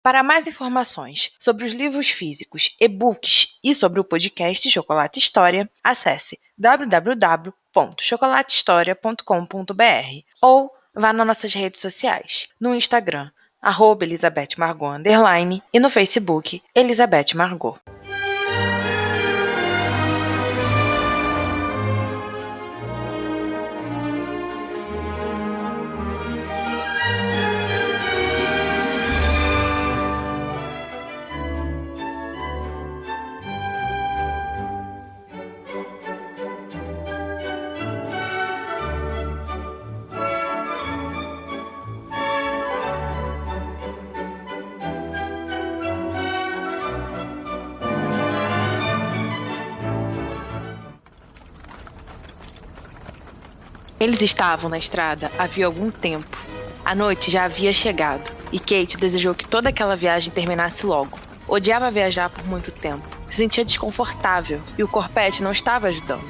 Para mais informações sobre os livros físicos, e-books e sobre o podcast Chocolate História, acesse www.chocolatehistoria.com.br ou vá nas nossas redes sociais, no Instagram, @ElizabethMargot_, e no Facebook, Elizabeth Margot. Eles estavam na estrada havia algum tempo. A noite já havia chegado, e Kate desejou que toda aquela viagem terminasse logo. Odiava viajar por muito tempo, se sentia desconfortável, e o corpete não estava ajudando.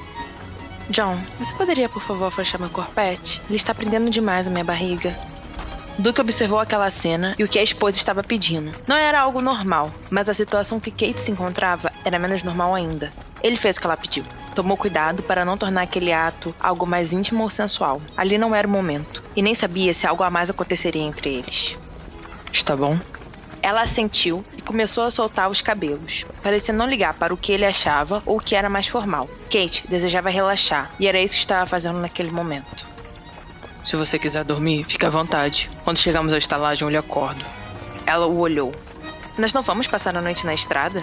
John, você poderia, por favor, afrouxar meu corpete? Ele está prendendo demais a minha barriga. Duke observou aquela cena e o que a esposa estava pedindo. Não era algo normal, mas a situação que Kate se encontrava era menos normal ainda. Ele fez o que ela pediu. Tomou cuidado para não tornar aquele ato algo mais íntimo ou sensual. Ali não era o momento, e nem sabia se algo a mais aconteceria entre eles. Está bom? Ela assentiu e começou a soltar os cabelos. Parecia não ligar para o que ele achava ou o que era mais formal. Kate desejava relaxar, e era isso que estava fazendo naquele momento. Se você quiser dormir, fique à vontade. Quando chegamos à estalagem, eu lhe acordo. Ela o olhou. Nós não vamos passar a noite na estrada?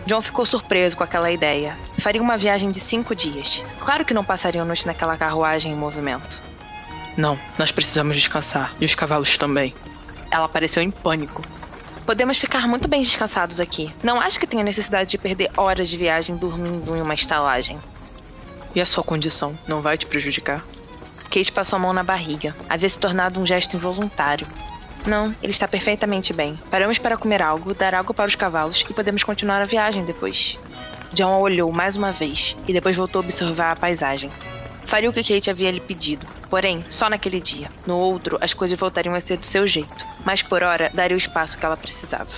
John ficou surpreso com aquela ideia. Faria uma viagem de 5 dias. Claro que não passariam noite naquela carruagem em movimento. Não, nós precisamos descansar. E os cavalos também. Ela pareceu em pânico. Podemos ficar muito bem descansados aqui. Não acho que tenha necessidade de perder horas de viagem dormindo em uma estalagem. E a sua condição não vai te prejudicar? Kate passou a mão na barriga. Havia se tornado um gesto involuntário. Não, ele está perfeitamente bem. Paramos para comer algo, dar água para os cavalos e podemos continuar a viagem depois. John a olhou mais uma vez e depois voltou a observar a paisagem. Faria o que Kate havia lhe pedido, porém, só naquele dia. No outro, as coisas voltariam a ser do seu jeito, mas por hora daria o espaço que ela precisava.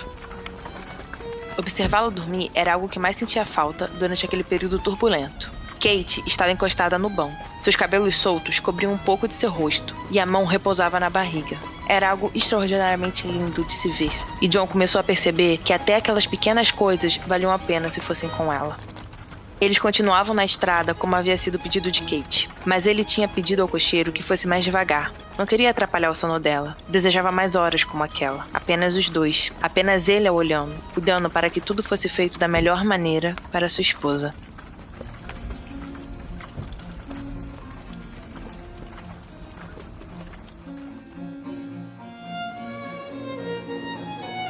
Observá-la dormir era algo que mais sentia falta durante aquele período turbulento. Kate estava encostada no banco. Seus cabelos soltos cobriam um pouco de seu rosto, e a mão repousava na barriga. Era algo extraordinariamente lindo de se ver, e John começou a perceber que até aquelas pequenas coisas valiam a pena se fossem com ela. Eles continuavam na estrada como havia sido pedido de Kate, mas ele tinha pedido ao cocheiro que fosse mais devagar. Não queria atrapalhar o sono dela. Desejava mais horas como aquela. Apenas os dois. Apenas ele a olhando, cuidando para que tudo fosse feito da melhor maneira para sua esposa.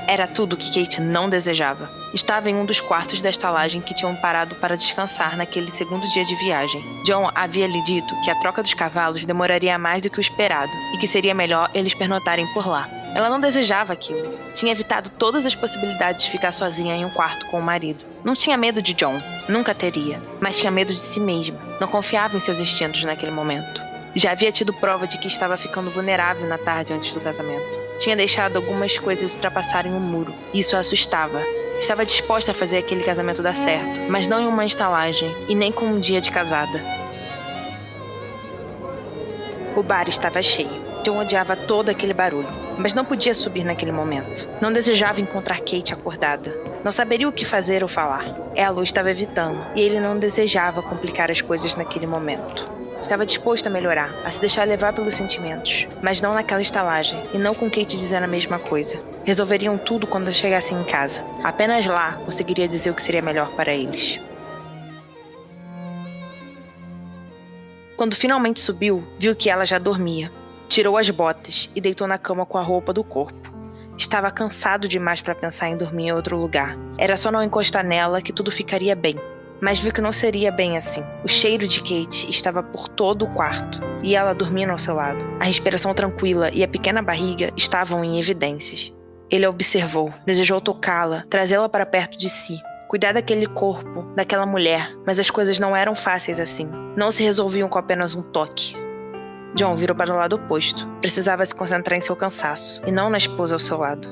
Era tudo que Kate não desejava. Estava em um dos quartos da estalagem que tinham parado para descansar naquele segundo dia de viagem. John havia lhe dito que a troca dos cavalos demoraria mais do que o esperado e que seria melhor eles pernoitarem por lá. Ela não desejava aquilo. Tinha evitado todas as possibilidades de ficar sozinha em um quarto com o marido. Não tinha medo de John, nunca teria, mas tinha medo de si mesma. Não confiava em seus instintos naquele momento. Já havia tido prova de que estava ficando vulnerável na tarde antes do casamento. Tinha deixado algumas coisas ultrapassarem o muro. Isso a assustava. Estava disposta a fazer aquele casamento dar certo, mas não em uma estalagem e nem com um dia de casada. O bar estava cheio. John odiava todo aquele barulho, mas não podia subir naquele momento. Não desejava encontrar Kate acordada. Não saberia o que fazer ou falar. Ela o estava evitando, e ele não desejava complicar as coisas naquele momento. Estava disposto a melhorar, a se deixar levar pelos sentimentos, mas não naquela estalagem, e não com Kate dizendo a mesma coisa. Resolveriam tudo quando chegassem em casa. Apenas lá conseguiria dizer o que seria melhor para eles. Quando finalmente subiu, viu que ela já dormia. Tirou as botas e deitou na cama com a roupa do corpo. Estava cansado demais para pensar em dormir em outro lugar. Era só não encostar nela que tudo ficaria bem. Mas viu que não seria bem assim. O cheiro de Kate estava por todo o quarto, e ela dormindo ao seu lado. A respiração tranquila e a pequena barriga estavam em evidências. Ele a observou, desejou tocá-la, trazê-la para perto de si, cuidar daquele corpo, daquela mulher, mas as coisas não eram fáceis assim. Não se resolviam com apenas um toque. John virou para o lado oposto. Precisava se concentrar em seu cansaço, e não na esposa ao seu lado.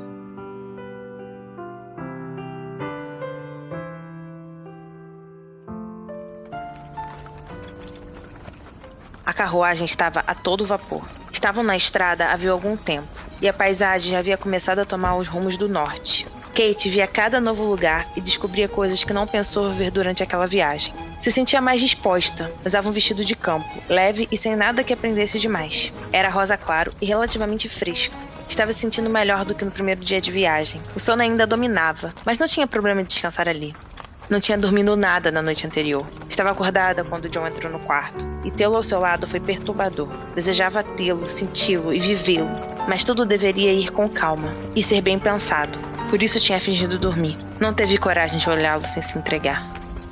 A carruagem estava a todo vapor. Estavam na estrada havia algum tempo, e a paisagem já havia começado a tomar os rumos do norte. Kate via cada novo lugar e descobria coisas que não pensou ver durante aquela viagem. Se sentia mais disposta, usava um vestido de campo, leve e sem nada que aprendesse demais. Era rosa claro e relativamente fresco. Estava se sentindo melhor do que no primeiro dia de viagem. O sono ainda dominava, mas não tinha problema de descansar ali. Não tinha dormido nada na noite anterior. Estava acordada quando John entrou no quarto, e tê-lo ao seu lado foi perturbador. Desejava tê-lo, senti-lo e vivê-lo, mas tudo deveria ir com calma e ser bem pensado. Por isso tinha fingido dormir. Não teve coragem de olhá-lo sem se entregar.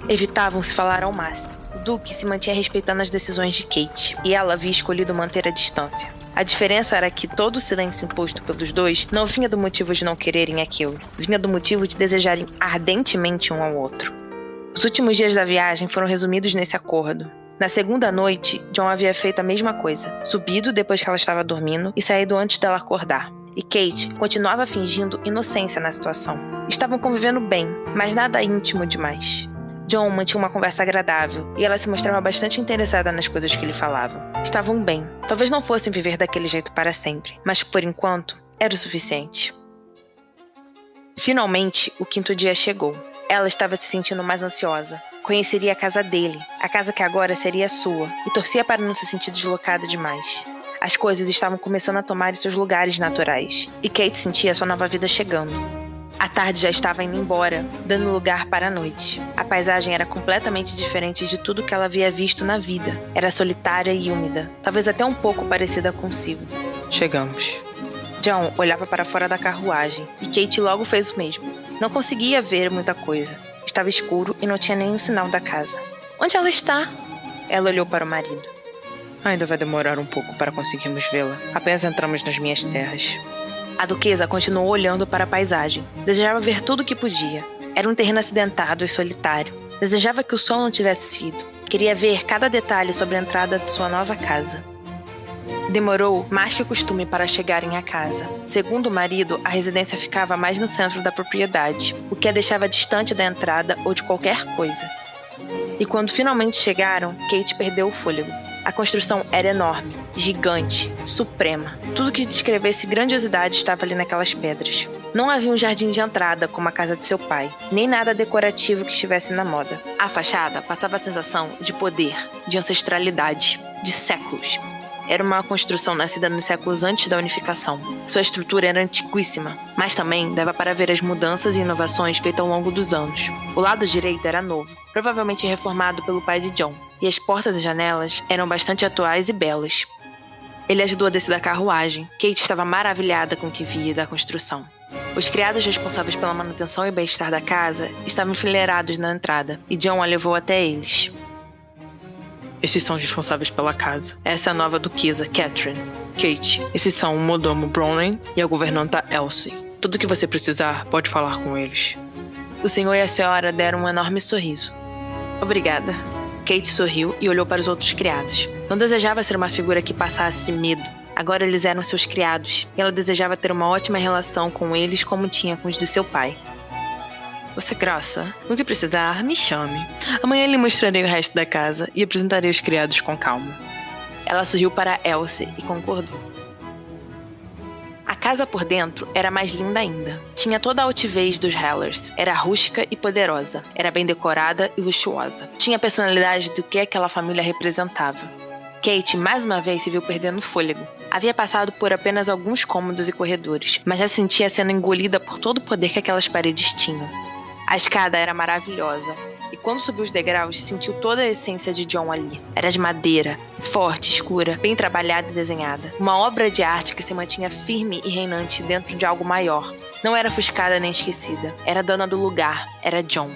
Evitavam se falar ao máximo. O Duque se mantinha respeitando as decisões de Kate, e ela havia escolhido manter a distância. A diferença era que todo o silêncio imposto pelos dois não vinha do motivo de não quererem aquilo, vinha do motivo de desejarem ardentemente um ao outro. Os últimos dias da viagem foram resumidos nesse acordo. Na segunda noite, John havia feito a mesma coisa, subido depois que ela estava dormindo e saído antes dela acordar. E Kate continuava fingindo inocência na situação. Estavam convivendo bem, mas nada íntimo demais. John mantinha uma conversa agradável e ela se mostrava bastante interessada nas coisas que ele falava. Estavam bem. Talvez não fossem viver daquele jeito para sempre, mas por enquanto era o suficiente. Finalmente, o quinto dia chegou. Ela estava se sentindo mais ansiosa. Conheceria a casa dele, a casa que agora seria sua, e torcia para não se sentir deslocada demais. As coisas estavam começando a tomar seus lugares naturais, e Kate sentia sua nova vida chegando. A tarde já estava indo embora, dando lugar para a noite. A paisagem era completamente diferente de tudo que ela havia visto na vida. Era solitária e úmida, talvez até um pouco parecida consigo. Chegamos. John olhava para fora da carruagem, e Kate logo fez o mesmo. Não conseguia ver muita coisa. Estava escuro e não tinha nenhum sinal da casa. Onde ela está? Ela olhou para o marido. Ainda vai demorar um pouco para conseguirmos vê-la. Apenas entramos nas minhas terras. A duquesa continuou olhando para a paisagem. Desejava ver tudo o que podia. Era um terreno acidentado e solitário. Desejava que o sol não tivesse sido. Queria ver cada detalhe sobre a entrada de sua nova casa. Demorou mais que o costume para chegarem à casa. Segundo o marido, a residência ficava mais no centro da propriedade, o que a deixava distante da entrada ou de qualquer coisa. E quando finalmente chegaram, Kate perdeu o fôlego. A construção era enorme, gigante, suprema. Tudo que descrevesse grandiosidade estava ali naquelas pedras. Não havia um jardim de entrada como a casa de seu pai, nem nada decorativo que estivesse na moda. A fachada passava a sensação de poder, de ancestralidade, de séculos. Era uma construção nascida nos séculos antes da unificação. Sua estrutura era antiguíssima, mas também dava para ver as mudanças e inovações feitas ao longo dos anos. O lado direito era novo, provavelmente reformado pelo pai de John, e as portas e janelas eram bastante atuais e belas. Ele ajudou a descer da carruagem. Kate estava maravilhada com o que via da construção. Os criados responsáveis pela manutenção e bem-estar da casa estavam enfileirados na entrada, e John a levou até eles. Esses são os responsáveis pela casa. Essa é a nova duquesa, Catherine. Kate, esses são o mordomo Bronwyn e a governanta Elsie. Tudo que você precisar, pode falar com eles. O senhor e a senhora deram um enorme sorriso. Obrigada. Kate sorriu e olhou para os outros criados. Não desejava ser uma figura que passasse medo. Agora eles eram seus criados, e ela desejava ter uma ótima relação com eles como tinha com os de seu pai. Você graça, no que precisar, me chame. Amanhã lhe mostrarei o resto da casa e apresentarei os criados com calma. Ela sorriu para Elsie e concordou. A casa por dentro era mais linda ainda. Tinha toda a altivez dos Hellers. Era rústica e poderosa. Era bem decorada e luxuosa. Tinha a personalidade do que aquela família representava. Kate mais uma vez se viu perdendo o fôlego. Havia passado por apenas alguns cômodos e corredores, mas já se sentia sendo engolida por todo o poder que aquelas paredes tinham. A escada era maravilhosa, e quando subiu os degraus, sentiu toda a essência de John ali. Era de madeira, forte, escura, bem trabalhada e desenhada. Uma obra de arte que se mantinha firme e reinante dentro de algo maior. Não era ofuscada nem esquecida. Era dona do lugar. Era John.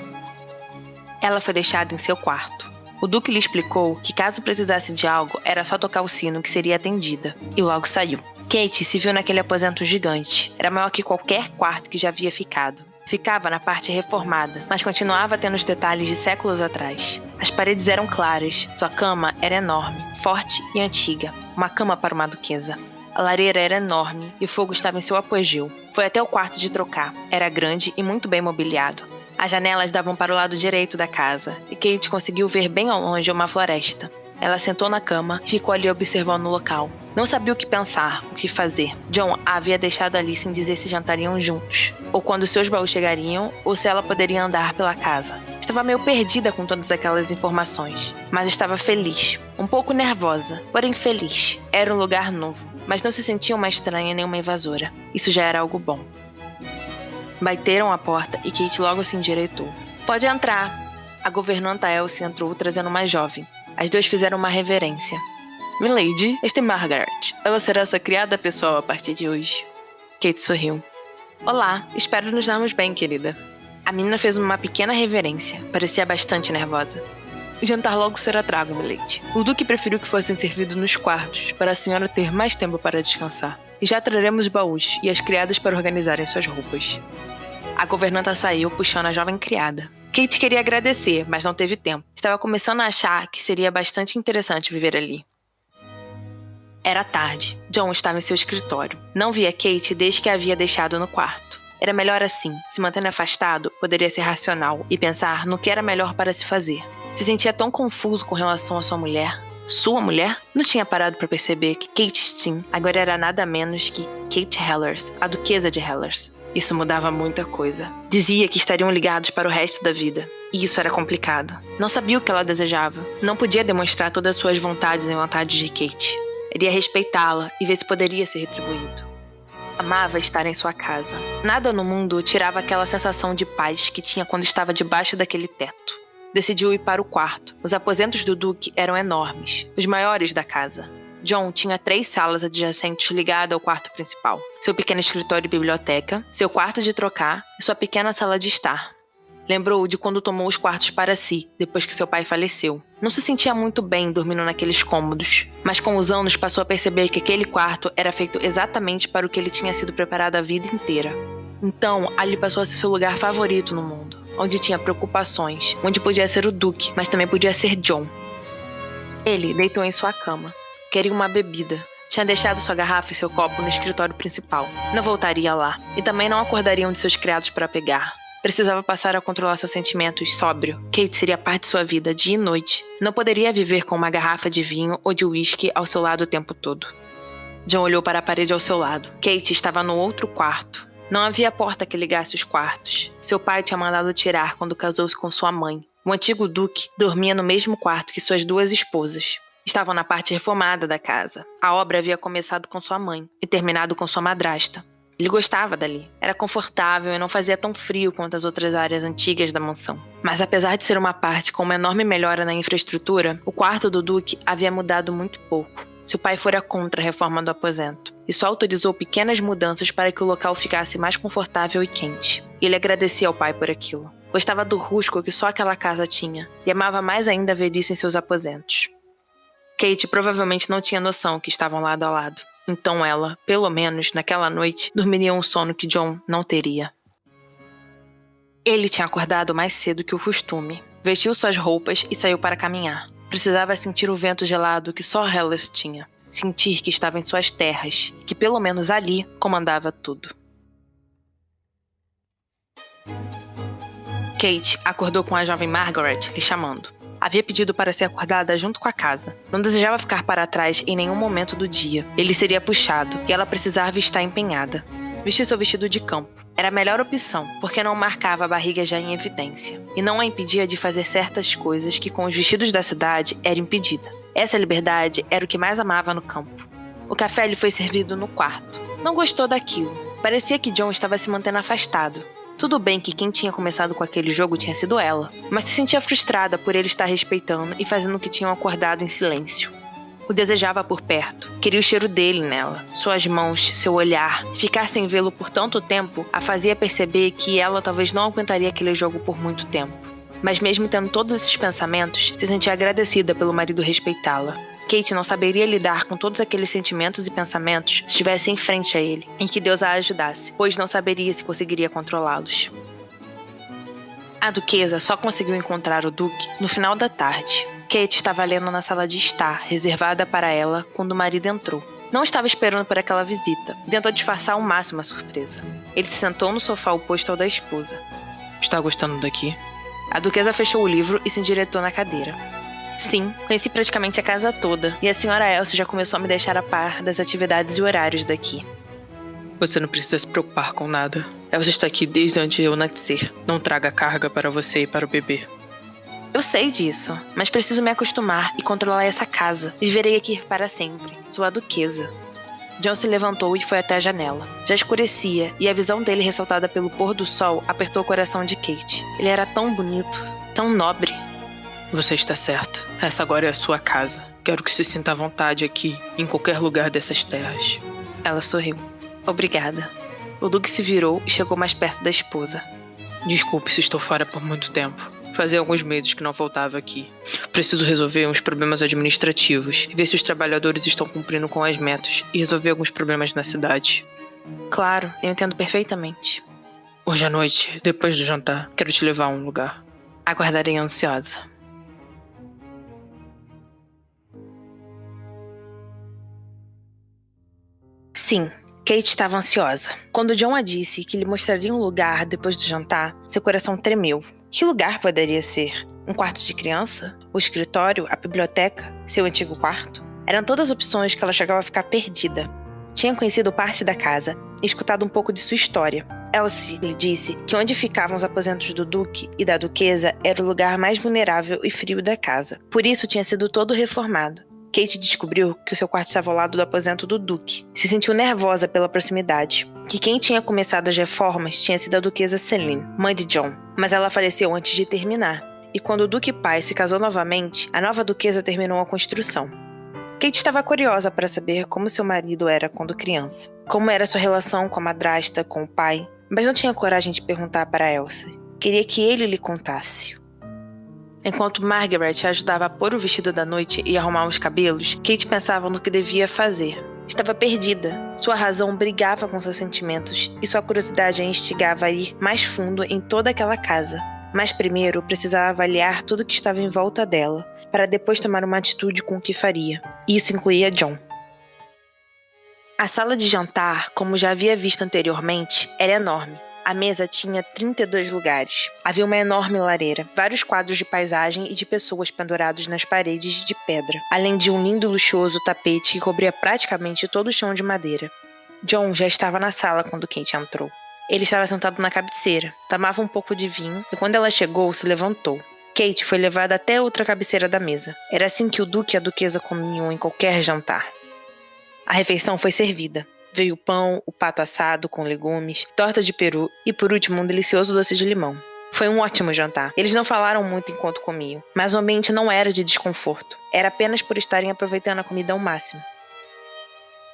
Ela foi deixada em seu quarto. O Duque lhe explicou que caso precisasse de algo, era só tocar o sino que seria atendida. E logo saiu. Kate se viu naquele aposento gigante. Era maior que qualquer quarto que já havia ficado. Ficava na parte reformada, mas continuava tendo os detalhes de séculos atrás. As paredes eram claras, sua cama era enorme, forte e antiga. Uma cama para uma duquesa. A lareira era enorme e o fogo estava em seu apogeu. Foi até o quarto de trocar. Era grande e muito bem mobiliado. As janelas davam para o lado direito da casa, e Kate conseguiu ver bem ao longe uma floresta. Ela sentou na cama e ficou ali observando o local. Não sabia o que pensar, o que fazer. John a havia deixado ali sem dizer se jantariam juntos, ou quando seus baús chegariam, ou se ela poderia andar pela casa. Estava meio perdida com todas aquelas informações, mas estava feliz. Um pouco nervosa, porém feliz. Era um lugar novo, mas não se sentia uma estranha nem uma invasora. Isso já era algo bom. Bateram a porta e Kate logo se endireitou. Pode entrar. A governanta Elsie entrou trazendo uma jovem. As duas fizeram uma reverência. Milady, esta é Margaret. Ela será sua criada pessoal a partir de hoje. Kate sorriu. Olá, espero nos darmos bem, querida. A menina fez uma pequena reverência. Parecia bastante nervosa. O jantar logo será trago, Milady. O Duque preferiu que fossem servidos nos quartos, para a senhora ter mais tempo para descansar. E já traremos os baús e as criadas para organizarem suas roupas. A governanta saiu, puxando a jovem criada. Kate queria agradecer, mas não teve tempo. Estava começando a achar que seria bastante interessante viver ali. Era tarde. John estava em seu escritório. Não via Kate desde que a havia deixado no quarto. Era melhor assim. Se manter afastado, poderia ser racional e pensar no que era melhor para se fazer. Se sentia tão confuso com relação à sua mulher. Sua mulher? Não tinha parado para perceber que Kate Steen agora era nada menos que Kate Hellers, a duquesa de Hellers. Isso mudava muita coisa. Dizia que estariam ligados para o resto da vida. E isso era complicado. Não sabia o que ela desejava. Não podia demonstrar todas as suas vontades e vontades de Kate. Iria respeitá-la e ver se poderia ser retribuído. Amava estar em sua casa. Nada no mundo tirava aquela sensação de paz que tinha quando estava debaixo daquele teto. Decidiu ir para o quarto. Os aposentos do Duque eram enormes, os maiores da casa. John tinha 3 salas adjacentes ligadas ao quarto principal. Seu pequeno escritório e biblioteca, seu quarto de trocar e sua pequena sala de estar. Lembrou de quando tomou os quartos para si, depois que seu pai faleceu. Não se sentia muito bem dormindo naqueles cômodos, mas com os anos passou a perceber que aquele quarto era feito exatamente para o que ele tinha sido preparado a vida inteira. Então, ali passou a ser seu lugar favorito no mundo, onde tinha preocupações, onde podia ser o Duque, mas também podia ser John. Ele deitou em sua cama. Queria uma bebida. Tinha deixado sua garrafa e seu copo no escritório principal. Não voltaria lá, e também não acordariam de seus criados para pegar. Precisava passar a controlar seus sentimentos sóbrio. Kate seria parte de sua vida dia e noite. Não poderia viver com uma garrafa de vinho ou de uísque ao seu lado o tempo todo. John olhou para a parede ao seu lado. Kate estava no outro quarto. Não havia porta que ligasse os quartos. Seu pai tinha mandado tirar quando casou-se com sua mãe. O antigo Duque dormia no mesmo quarto que suas 2 esposas. Estavam na parte reformada da casa. A obra havia começado com sua mãe e terminado com sua madrasta. Ele gostava dali. Era confortável e não fazia tão frio quanto as outras áreas antigas da mansão. Mas apesar de ser uma parte com uma enorme melhora na infraestrutura, o quarto do Duque havia mudado muito pouco. Seu pai fora contra a reforma do aposento e só autorizou pequenas mudanças para que o local ficasse mais confortável e quente. E ele agradecia ao pai por aquilo. Gostava do rústico que só aquela casa tinha e amava mais ainda ver isso em seus aposentos. Kate provavelmente não tinha noção que estavam lado a lado. Então ela, pelo menos naquela noite, dormiria um sono que John não teria. Ele tinha acordado mais cedo que o costume. Vestiu suas roupas e saiu para caminhar. Precisava sentir o vento gelado que só Hellers tinha. Sentir que estava em suas terras, que pelo menos ali comandava tudo. Kate acordou com a jovem Margaret lhe chamando. Havia pedido para ser acordada junto com a casa. Não desejava ficar para trás em nenhum momento do dia. Ele seria puxado e ela precisava estar empenhada. Vestiu seu vestido de campo. Era a melhor opção, porque não marcava a barriga já em evidência. E não a impedia de fazer certas coisas que com os vestidos da cidade era impedida. Essa liberdade era o que mais amava no campo. O café lhe foi servido no quarto. Não gostou daquilo. Parecia que John estava se mantendo afastado. Tudo bem que quem tinha começado com aquele jogo tinha sido ela, mas se sentia frustrada por ele estar respeitando e fazendo o que tinham acordado em silêncio. O desejava por perto, queria o cheiro dele nela, suas mãos, seu olhar. Ficar sem vê-lo por tanto tempo a fazia perceber que ela talvez não aguentaria aquele jogo por muito tempo. Mas mesmo tendo todos esses pensamentos, se sentia agradecida pelo marido respeitá-la. Kate não saberia lidar com todos aqueles sentimentos e pensamentos se estivesse em frente a ele, em que Deus a ajudasse, pois não saberia se conseguiria controlá-los. A duquesa só conseguiu encontrar o Duque no final da tarde. Kate estava lendo na sala de estar, reservada para ela, quando o marido entrou. Não estava esperando por aquela visita e tentou disfarçar ao máximo a surpresa. Ele se sentou no sofá oposto ao da esposa. Está gostando daqui? A duquesa fechou o livro e se endireitou na cadeira. Sim, conheci praticamente a casa toda, e a senhora Elsa já começou a me deixar a par das atividades e horários daqui. Você não precisa se preocupar com nada. Elsa está aqui desde antes de eu nascer. Não traga carga para você e para o bebê. Eu sei disso, mas preciso me acostumar e controlar essa casa. Viverei aqui para sempre. Sou a duquesa. John se levantou e foi até a janela. Já escurecia, e a visão dele ressaltada pelo pôr do sol apertou o coração de Kate. Ele era tão bonito, tão nobre. Você está certo. Essa agora é a sua casa. Quero que se sinta à vontade aqui, em qualquer lugar dessas terras. Ela sorriu. Obrigada. O Duque se virou e chegou mais perto da esposa. Desculpe se estou fora por muito tempo. Fazia alguns meses que não voltava aqui. Preciso resolver uns problemas administrativos, ver se os trabalhadores estão cumprindo com as metas e resolver alguns problemas na cidade. Claro, eu entendo perfeitamente. Hoje à noite, depois do jantar, quero te levar a um lugar. Aguardarei ansiosa. Sim, Kate estava ansiosa. Quando John a disse que lhe mostraria um lugar depois do jantar, seu coração tremeu. Que lugar poderia ser? Um quarto de criança? O escritório? A biblioteca? Seu antigo quarto? Eram todas opções que ela chegava a ficar perdida. Tinha conhecido parte da casa e escutado um pouco de sua história. Elsie lhe disse que onde ficavam os aposentos do duque e da duquesa era o lugar mais vulnerável e frio da casa. Por isso tinha sido todo reformado. Kate descobriu que o seu quarto estava ao lado do aposento do duque. Se sentiu nervosa pela proximidade. Que quem tinha começado as reformas tinha sido a duquesa Celine, mãe de John. Mas ela faleceu antes de terminar. E quando o duque pai se casou novamente, a nova duquesa terminou a construção. Kate estava curiosa para saber como seu marido era quando criança. Como era sua relação com a madrasta, com o pai. Mas não tinha coragem de perguntar para Elsie. Queria que ele lhe contasse. Enquanto Margaret a ajudava a pôr o vestido da noite e arrumar os cabelos, Kate pensava no que devia fazer. Estava perdida. Sua razão brigava com seus sentimentos e sua curiosidade a instigava a ir mais fundo em toda aquela casa. Mas primeiro precisava avaliar tudo que estava em volta dela, para depois tomar uma atitude com o que faria. Isso incluía John. A sala de jantar, como já havia visto anteriormente, era enorme. A mesa tinha 32 lugares. Havia uma enorme lareira, vários quadros de paisagem e de pessoas pendurados nas paredes de pedra, além de um lindo e luxuoso tapete que cobria praticamente todo o chão de madeira. John já estava na sala quando Kate entrou. Ele estava sentado na cabeceira, tomava um pouco de vinho e quando ela chegou, se levantou. Kate foi levada até outra cabeceira da mesa. Era assim que o duque e a duquesa comiam em qualquer jantar. A refeição foi servida. Veio o pão, o pato assado com legumes, torta de peru e, por último, um delicioso doce de limão. Foi um ótimo jantar. Eles não falaram muito enquanto comiam, mas o ambiente não era de desconforto. Era apenas por estarem aproveitando a comida ao máximo.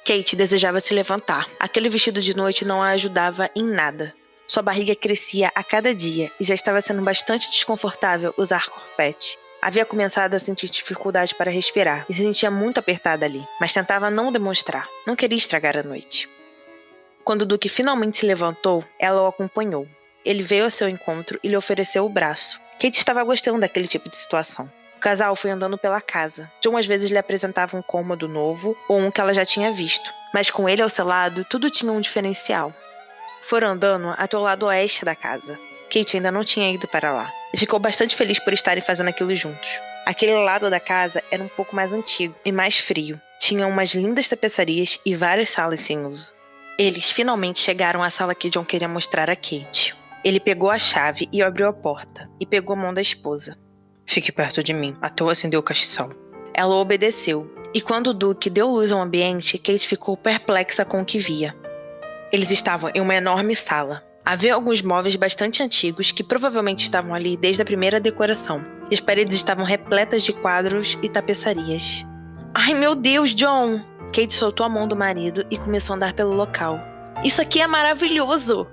Kate desejava se levantar. Aquele vestido de noite não a ajudava em nada. Sua barriga crescia a cada dia e já estava sendo bastante desconfortável usar corpete. Havia começado a sentir dificuldade para respirar e se sentia muito apertada ali, mas tentava não demonstrar. Não queria estragar a noite. Quando o Duque finalmente se levantou, ela o acompanhou. Ele veio ao seu encontro e lhe ofereceu o braço. Kate estava gostando daquele tipo de situação. O casal foi andando pela casa. John às vezes lhe apresentava um cômodo novo ou um que ela já tinha visto, mas com ele ao seu lado, tudo tinha um diferencial. Foram andando até o lado oeste da casa. Kate ainda não tinha ido para lá e ficou bastante feliz por estarem fazendo aquilo juntos. Aquele lado da casa era um pouco mais antigo e mais frio. Tinha umas lindas tapeçarias e várias salas sem uso. Eles finalmente chegaram à sala que John queria mostrar a Kate. Ele pegou a chave e abriu a porta e pegou a mão da esposa. Fique perto de mim, até eu acender o castiçal. Ela obedeceu, e quando o Duque deu luz ao ambiente, Kate ficou perplexa com o que via. Eles estavam em uma enorme sala. Havia alguns móveis bastante antigos que provavelmente estavam ali desde a primeira decoração, e as paredes estavam repletas de quadros e tapeçarias. Ai meu Deus, John! Kate soltou a mão do marido e começou a andar pelo local. Isso aqui é maravilhoso!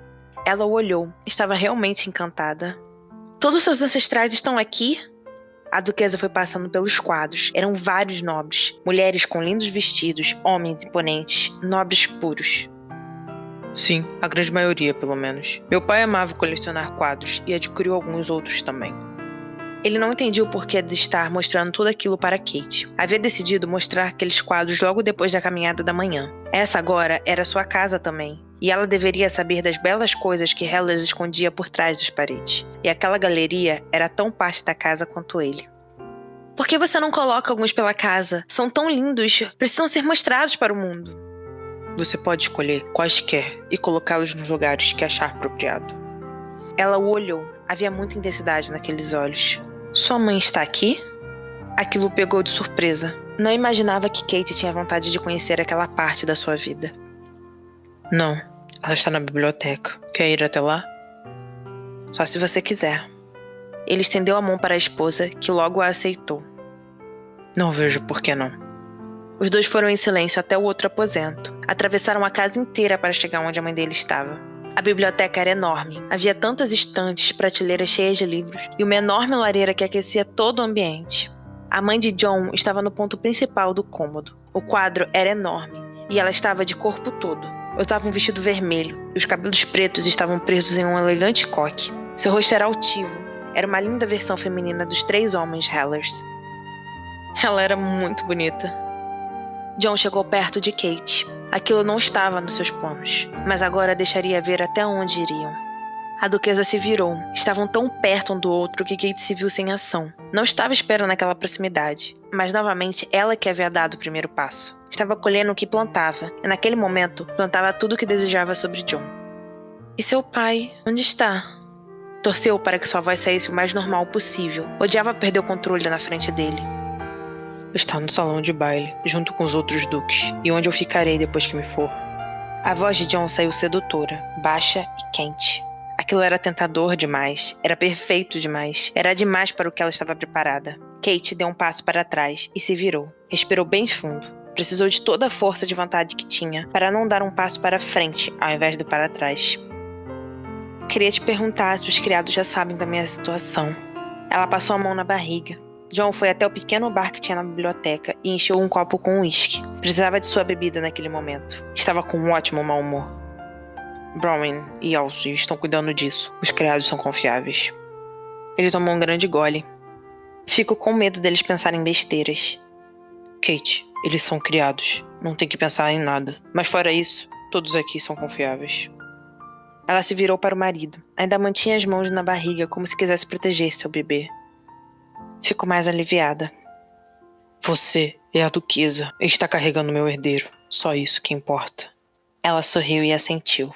Ela o olhou, estava realmente encantada. Todos os seus ancestrais estão aqui? A duquesa foi passando pelos quadros. Eram vários nobres, mulheres com lindos vestidos, homens imponentes, nobres puros. Sim, a grande maioria, pelo menos. Meu pai amava colecionar quadros e adquiriu alguns outros também. Ele não entendia o porquê de estar mostrando tudo aquilo para Kate. Havia decidido mostrar aqueles quadros logo depois da caminhada da manhã. Essa agora era sua casa também, e ela deveria saber das belas coisas que Hellas escondia por trás das paredes. E aquela galeria era tão parte da casa quanto ele. Por que você não coloca alguns pela casa? São tão lindos, precisam ser mostrados para o mundo. Você pode escolher quaisquer e colocá-los nos lugares que achar apropriado. Ela o olhou. Havia muita intensidade naqueles olhos. Sua mãe está aqui? Aquilo o pegou de surpresa. Não imaginava que Kate tinha vontade de conhecer aquela parte da sua vida. Não, ela está na biblioteca. Quer ir até lá? Só se você quiser. Ele estendeu a mão para a esposa, que logo a aceitou. Não vejo por que não. Os dois foram em silêncio até o outro aposento. Atravessaram a casa inteira para chegar onde a mãe dele estava. A biblioteca era enorme. Havia tantas estantes, prateleiras cheias de livros e uma enorme lareira que aquecia todo o ambiente. A mãe de John estava no ponto principal do cômodo. O quadro era enorme e ela estava de corpo todo. Usava um vestido vermelho e os cabelos pretos estavam presos em um elegante coque. Seu rosto era altivo. Era uma linda versão feminina dos 3 homens Hellers. Ela era muito bonita. John chegou perto de Kate. Aquilo não estava nos seus planos, mas agora deixaria ver até onde iriam. A duquesa se virou. Estavam tão perto um do outro que Kate se viu sem ação. Não estava esperando aquela proximidade, mas novamente ela que havia dado o primeiro passo. Estava colhendo o que plantava, e naquele momento plantava tudo o que desejava sobre John. E seu pai, onde está? Torceu para que sua voz saísse o mais normal possível. Odiava perder o controle na frente dele. Está no salão de baile, junto com os outros duques, e onde eu ficarei depois que me for. A voz de John saiu sedutora, baixa e quente. Aquilo era tentador demais, era perfeito demais, era demais para o que ela estava preparada. Kate deu um passo para trás e se virou. Respirou bem fundo. Precisou de toda a força de vontade que tinha para não dar um passo para frente ao invés do para trás. Queria te perguntar se os criados já sabem da minha situação. Ela passou a mão na barriga. John foi até o pequeno bar que tinha na biblioteca e encheu um copo com uísque. Precisava de sua bebida naquele momento. Estava com um ótimo mau humor. Bronwyn e Elsie estão cuidando disso. Os criados são confiáveis. Ele tomou um grande gole. Fico com medo deles pensarem besteiras. Kate, eles são criados. Não tem que pensar em nada. Mas fora isso, todos aqui são confiáveis. Ela se virou para o marido. Ainda mantinha as mãos na barriga como se quisesse proteger seu bebê. Ficou mais aliviada. Você é a duquesa e está carregando meu herdeiro. Só isso que importa. Ela sorriu e assentiu.